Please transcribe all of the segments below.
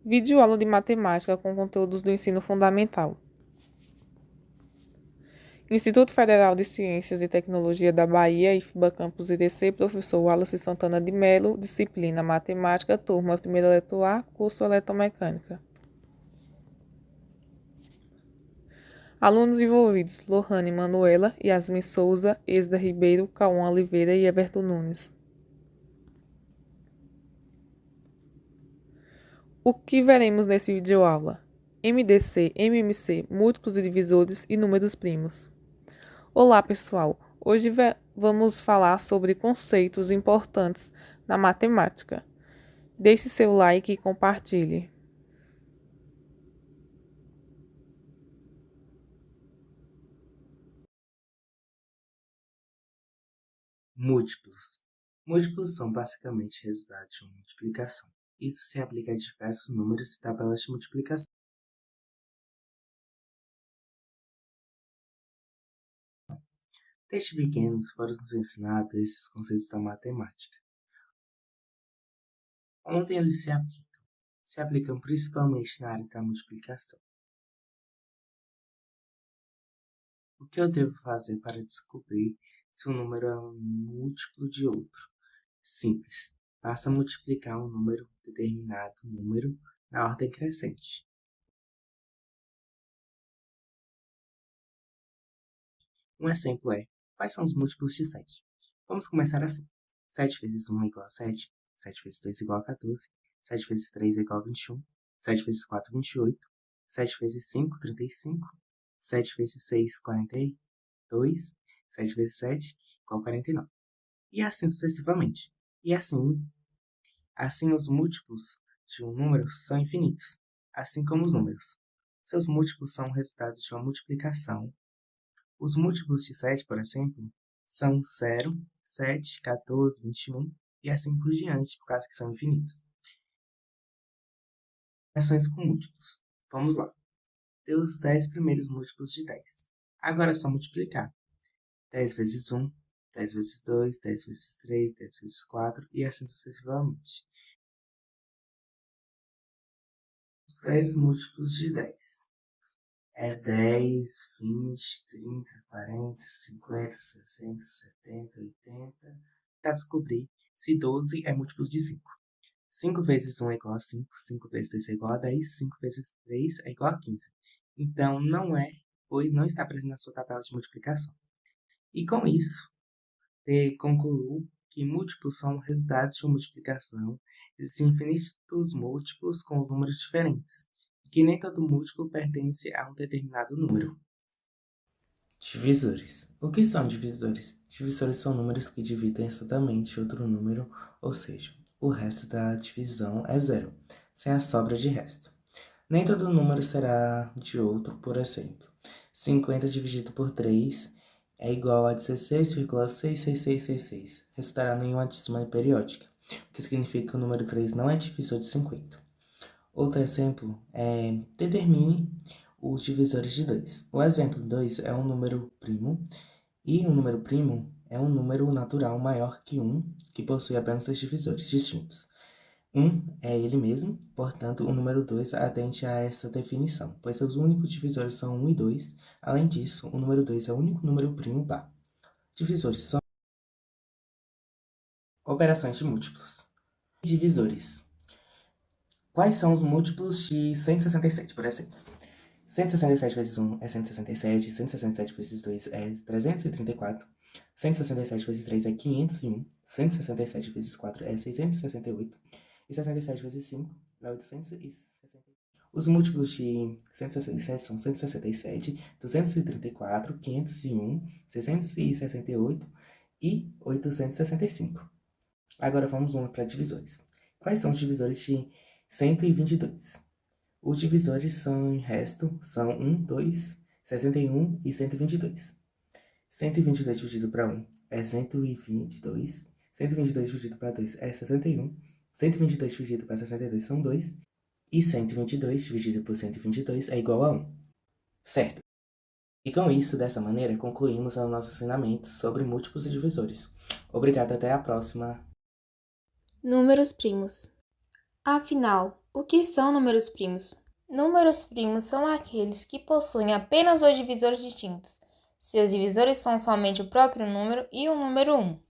Videoaula de matemática com conteúdos do ensino fundamental. Instituto Federal de Ciências e Tecnologia da Bahia, IFBA Campus IDC, professor Wallace Santana de Melo, disciplina Matemática, turma 1ª letra A, curso Eletromecânica. Alunos envolvidos: Lohane Manuela, Yasmin Souza, Esda Ribeiro, Cauã Oliveira e Everton Nunes. O que veremos nesse videoaula? MDC, MMC, múltiplos e divisores e números primos. Olá, pessoal! Hoje vamos falar sobre conceitos importantes na matemática. Deixe seu like e compartilhe. Múltiplos. Múltiplos são basicamente resultados de uma multiplicação. Isso se aplica a diversos números e tabelas de multiplicação. Desde pequenos foram nos ensinados esses conceitos da matemática. Onde eles se aplicam? Se aplicam principalmente na área da multiplicação. O que eu devo fazer para descobrir se um número é um múltiplo de outro? Simples. Basta multiplicar um determinado número na ordem crescente. Um exemplo é: quais são os múltiplos de 7? Vamos começar assim. 7 vezes 1 é igual a 7, 7 vezes 2 é igual a 14, 7 vezes 3 é igual a 21, 7 vezes 4, 28, 7 vezes 5, 35, 7 vezes 6, 42, 7 vezes 7, igual a 49. E assim sucessivamente. E assim os múltiplos de um número são infinitos, assim como os números. Seus múltiplos são resultados de uma multiplicação. Os múltiplos de 7, por exemplo, são 0, 7, 14, 21 e assim por diante, por causa que são infinitos. Frações com múltiplos. Vamos lá. Temos os 10 primeiros múltiplos de 10. Agora é só multiplicar. 10 vezes 1, 10 vezes 2, 10 vezes 3, 10 vezes 4 e assim sucessivamente. Os 10 múltiplos de 10. É 10, 20, 30, 40, 50, 60, 70, 80. Para descobrir se 12 é múltiplo de 5. 5 vezes 1 é igual a 5, 5 vezes 2 é igual a 10, 5 vezes 3 é igual a 15. Então, não é, pois não está presente na sua tabela de multiplicação. E com isso, concluiu que múltiplos são resultados de uma multiplicação. Existem infinitos múltiplos com números diferentes, e que nem todo múltiplo pertence a um determinado número. Divisores. O que são divisores? Divisores são números que dividem exatamente outro número, ou seja, o resto da divisão é zero, sem a sobra de resto. Nem todo número será de outro, por exemplo. 50 dividido por 3 é igual a 16,66666. Resultará em uma dízima periódica, o que significa que o número 3 não é divisor de 50. Outro exemplo é: determine os divisores de 2. O exemplo 2 é um número primo, e um número primo é um número natural maior que 1, que possui apenas dois divisores distintos. 1 é ele mesmo, portanto, o número 2 atende a essa definição, pois seus únicos divisores são 1 e 2. Além disso, o número 2 é o único número primo par. Divisores são operações de múltiplos. Divisores. Quais são os múltiplos de 167, por exemplo? 167 vezes 1 é 167, 167 vezes 2 é 334, 167 vezes 3 é 501, 167 vezes 4 é 668 e 67 vezes 5 é 868. Os múltiplos de 167 são 167, 234, 501, 668 e 865. Agora vamos para divisores. Quais são os divisores de 122? Os divisores são em resto são 1, 2, 61 e 122. 122 dividido para 1 é 122. 122 dividido para 2 é 61. 122 dividido para 62 são 2. E 122 dividido por 122 é igual a 1. Certo? E com isso, dessa maneira, concluímos o nosso ensinamento sobre múltiplos e divisores. Obrigado, até a próxima! Números primos. Afinal, O que são números primos? Números primos são aqueles que possuem apenas dois divisores distintos. Seus divisores são somente o próprio número e o número 1.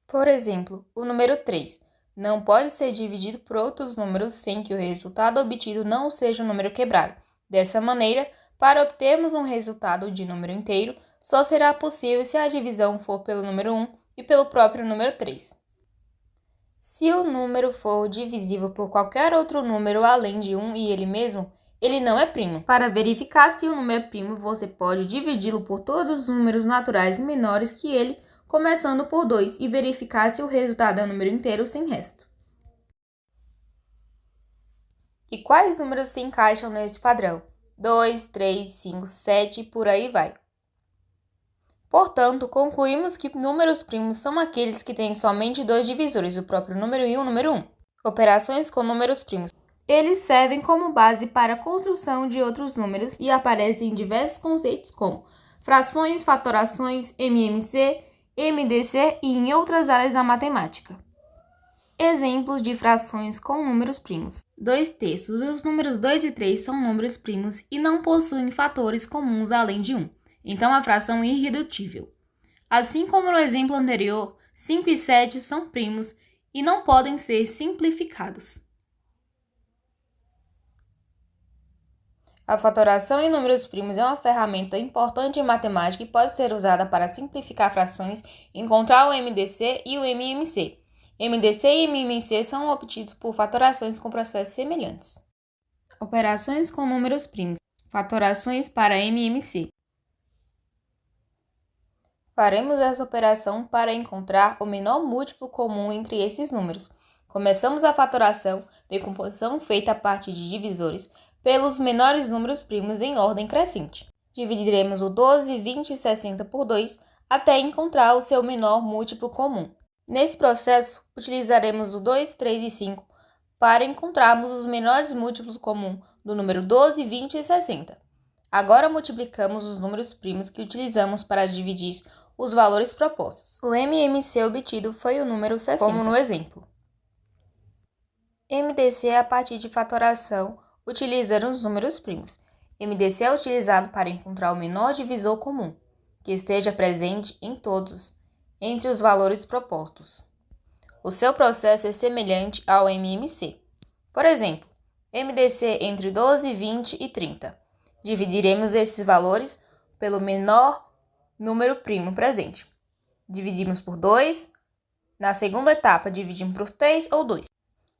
Por exemplo, o número 3 não pode ser dividido por outros números sem que o resultado obtido não seja um número quebrado. Dessa maneira, para obtermos um resultado de número inteiro, só será possível se a divisão for pelo número 1 e pelo próprio número 3. Se o número for divisível por qualquer outro número além de 1 e ele mesmo, ele não é primo. Para verificar se o número é primo, você pode dividi-lo por todos os números naturais menores que ele, começando por 2, e verificar se o resultado é um número inteiro sem resto. E quais números se encaixam nesse padrão? 2, 3, 5, 7 e por aí vai. Portanto, concluímos que números primos são aqueles que têm somente dois divisores, o próprio número e o número 1. Operações com números primos. Eles servem como base para a construção de outros números e aparecem em diversos conceitos como frações, fatorações, MMC, MDC e em outras áreas da matemática. Exemplos de frações com números primos. 2/3. Os números 2 e 3 são números primos e não possuem fatores comuns além de 1. Então, a fração é irredutível. Assim como no exemplo anterior, 5 e 7 são primos e não podem ser simplificados. A fatoração em números primos é uma ferramenta importante em matemática e pode ser usada para simplificar frações, encontrar o MDC e o MMC. MDC e MMC são obtidos por fatorações com processos semelhantes. Operações com números primos. Fatorações para MMC. Faremos essa operação para encontrar o menor múltiplo comum entre esses números. Começamos a fatoração, decomposição feita a partir de divisores, pelos menores números primos em ordem crescente. Dividiremos o 12, 20 e 60 por 2 até encontrar o seu menor múltiplo comum. Nesse processo, utilizaremos o 2, 3 e 5 para encontrarmos os menores múltiplos comuns do número 12, 20 e 60. Agora multiplicamos os números primos que utilizamos para dividir os valores propostos. O MMC obtido foi o número 60, como no exemplo. MDC é a partir de fatoração, utilizando os números primos. MDC é utilizado para encontrar o menor divisor comum, que esteja presente em todos, entre os valores propostos. O seu processo é semelhante ao MMC. Por exemplo, MDC entre 12, 20 e 30. Dividiremos esses valores pelo menor número primo presente. Dividimos por 2. Na segunda etapa, dividimos por 3 ou 2.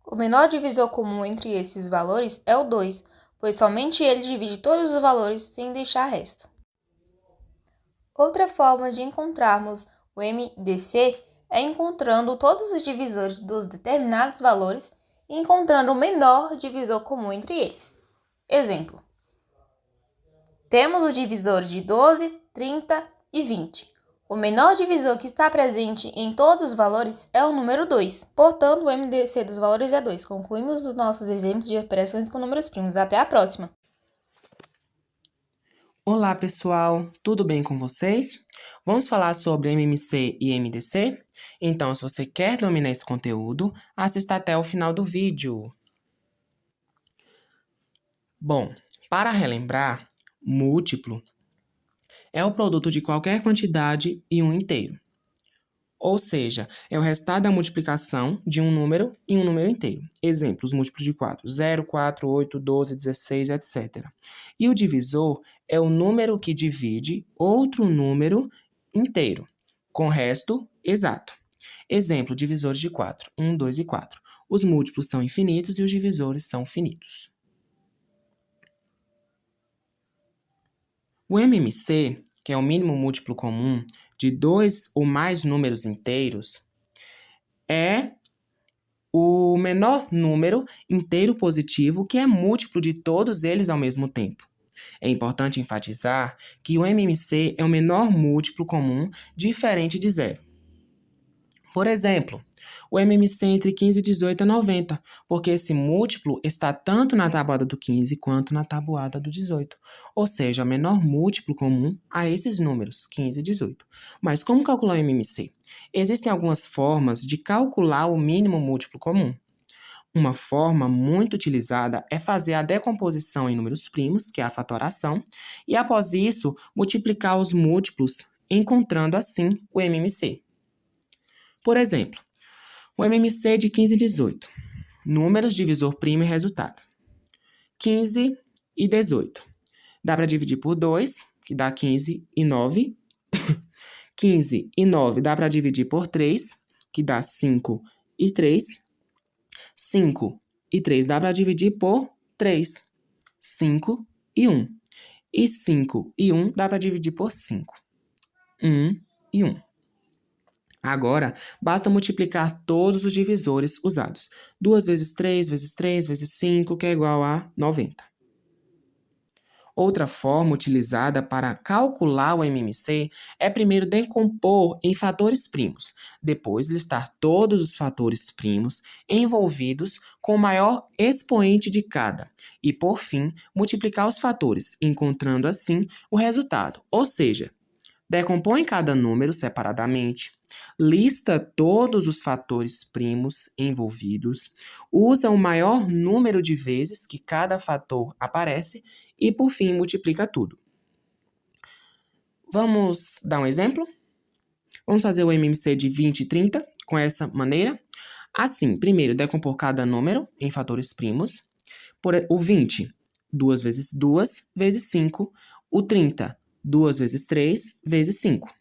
O menor divisor comum entre esses valores é o 2, pois somente ele divide todos os valores sem deixar resto. Outra forma de encontrarmos o MDC é encontrando todos os divisores dos determinados valores e encontrando o menor divisor comum entre eles. Exemplo: temos os divisores de 12, 30 e 20. O menor divisor que está presente em todos os valores é o número 2. Portanto, o MDC dos valores é 2. Concluímos os nossos exemplos de operações com números primos. Até a próxima! Olá, pessoal! Tudo bem com vocês? Vamos falar sobre MMC e MDC? Então, se você quer dominar esse conteúdo, assista até o final do vídeo. Bom, para relembrar, múltiplo é o produto de qualquer quantidade e um inteiro. Ou seja, é o resultado da multiplicação de um número e um número inteiro. Exemplos, múltiplos de 4, 0, 4, 8, 12, 16, etc. E o divisor é o número que divide outro número inteiro, com resto exato. Exemplo, divisores de 4, 1, 2 e 4. Os múltiplos são infinitos e os divisores são finitos. O MMC, que é o mínimo múltiplo comum de dois ou mais números inteiros, é o menor número inteiro positivo que é múltiplo de todos eles ao mesmo tempo. É importante enfatizar que o MMC é o menor múltiplo comum diferente de zero. Por exemplo, o MMC entre 15 e 18 é 90, porque esse múltiplo está tanto na tabuada do 15 quanto na tabuada do 18, ou seja, o menor múltiplo comum a esses números, 15 e 18. Mas como calcular o MMC? Existem algumas formas de calcular o mínimo múltiplo comum. uma forma muito utilizada é fazer a decomposição em números primos, que é a fatoração, e após isso, multiplicar os múltiplos, encontrando assim o MMC. Por exemplo, o MMC de 15 e 18. Números, divisor primo e resultado. 15 e 18. Dá para dividir por 2, que dá 15 e 9. 15 e 9 dá para dividir por 3, que dá 5 e 3. 5 e 3 dá para dividir por 3. 5 e 1. E 5 e 1 dá para dividir por 5. 1 e 1. Agora, basta multiplicar todos os divisores usados. 2 vezes 3 vezes 3 vezes 5, que é igual a 90. Outra forma utilizada para calcular o MMC é primeiro decompor em fatores primos, depois listar todos os fatores primos envolvidos com o maior expoente de cada e, por fim, multiplicar os fatores, encontrando assim o resultado. Ou seja, decompõe cada número separadamente, lista todos os fatores primos envolvidos, usa o maior número de vezes que cada fator aparece e, por fim, multiplica tudo. Vamos dar um exemplo? Vamos fazer o MMC de 20 e 30 com essa maneira. Assim, primeiro, decompor cada número em fatores primos. O 20, 2 vezes 2 vezes 5. O 30, 2 vezes 3 vezes 5.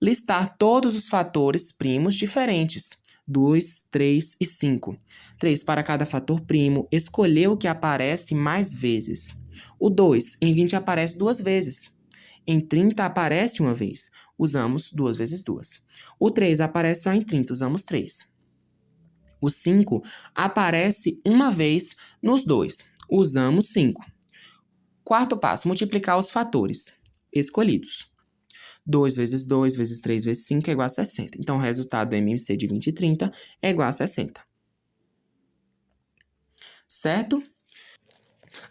Listar todos os fatores primos diferentes, 2, 3 e 5. 3 para cada fator primo, escolher o que aparece mais vezes. O 2 em 20 aparece 2 vezes. Em 30 aparece uma vez, usamos 2 vezes 2. O 3 aparece só em 30, usamos 3. O 5 aparece uma vez nos dois, usamos 5. Quarto passo, multiplicar os fatores escolhidos. 2 vezes 2 vezes 3 vezes 5 é igual a 60. Então, o resultado do MMC de 20 e 30 é igual a 60. Certo?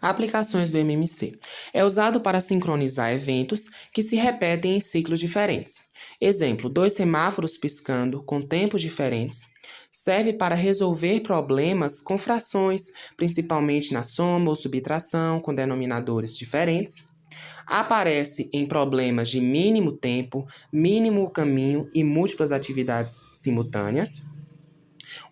Aplicações do MMC. É usado para sincronizar eventos que se repetem em ciclos diferentes. Exemplo, 2 semáforos piscando com tempos diferentes. Serve para resolver problemas com frações, principalmente na soma ou subtração, com denominadores diferentes. Aparece em problemas de mínimo tempo, mínimo caminho e múltiplas atividades simultâneas.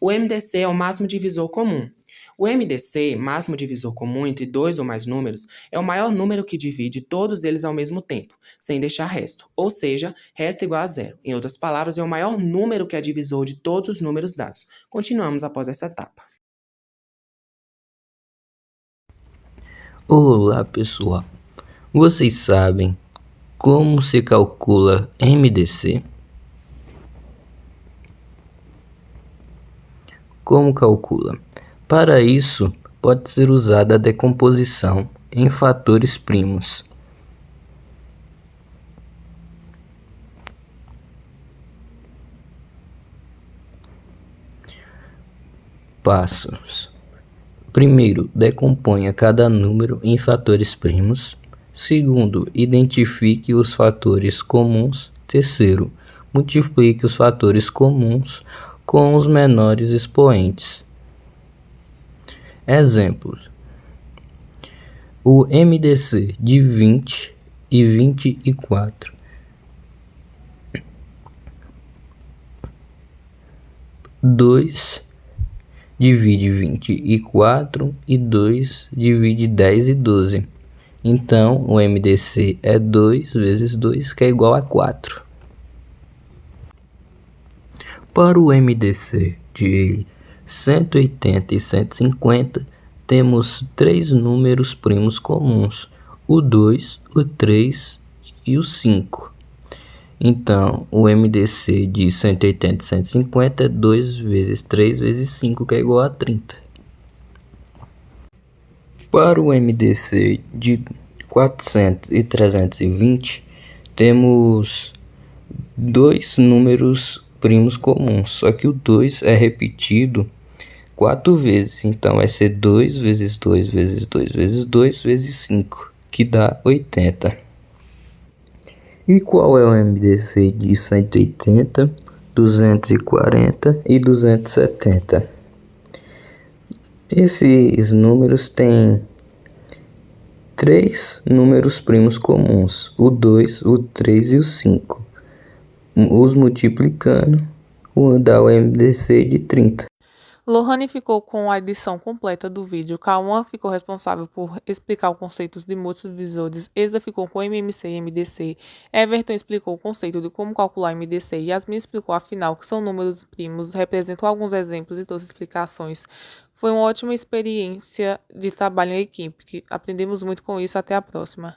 O MDC é o máximo divisor comum. O MDC, máximo divisor comum entre dois ou mais números, é o maior número que divide todos eles ao mesmo tempo, sem deixar resto, ou seja, resto igual a zero. Em outras palavras, é o maior número que é divisor de todos os números dados. Continuamos após essa etapa. Olá, pessoal. Vocês sabem como se calcula MDC? Como calcula? Para isso, pode ser usada a decomposição em fatores primos. Passos. Primeiro, decomponha cada número em fatores primos. Segundo, identifique os fatores comuns. Terceiro, multiplique os fatores comuns com os menores expoentes. Exemplos: o MDC de 20 e 24. Dois divide 24 e 2 divide 10 e 12. Então, o MDC é 2 vezes 2, que é igual a 4. Para o MDC de 180 e 150, temos 3 números primos comuns, o 2, o 3 e o 5. Então, o MDC de 180 e 150 é 2 vezes 3 vezes 5, que é igual a 30. Para o MDC de 400 e 320, temos 2 números primos comuns, só que o 2 é repetido 4 vezes, então vai ser 2 vezes 2 vezes 2 vezes 2 vezes 5, que dá 80. E qual é o MDC de 180, 240 e 270? Esses números têm 3 números primos comuns, o 2, o 3 e o 5. Os multiplicando, dá o MDC de 30. Lohane ficou com a edição completa do vídeo, Cauã ficou responsável por explicar os conceitos de múltiplos divisores, Isa ficou com MMC e MDC, Everton explicou o conceito de como calcular MDC e Yasmin explicou afinal que são números primos, representou alguns exemplos e todas as explicações. Foi uma ótima experiência de trabalho em equipe, que aprendemos muito com isso. Até a próxima.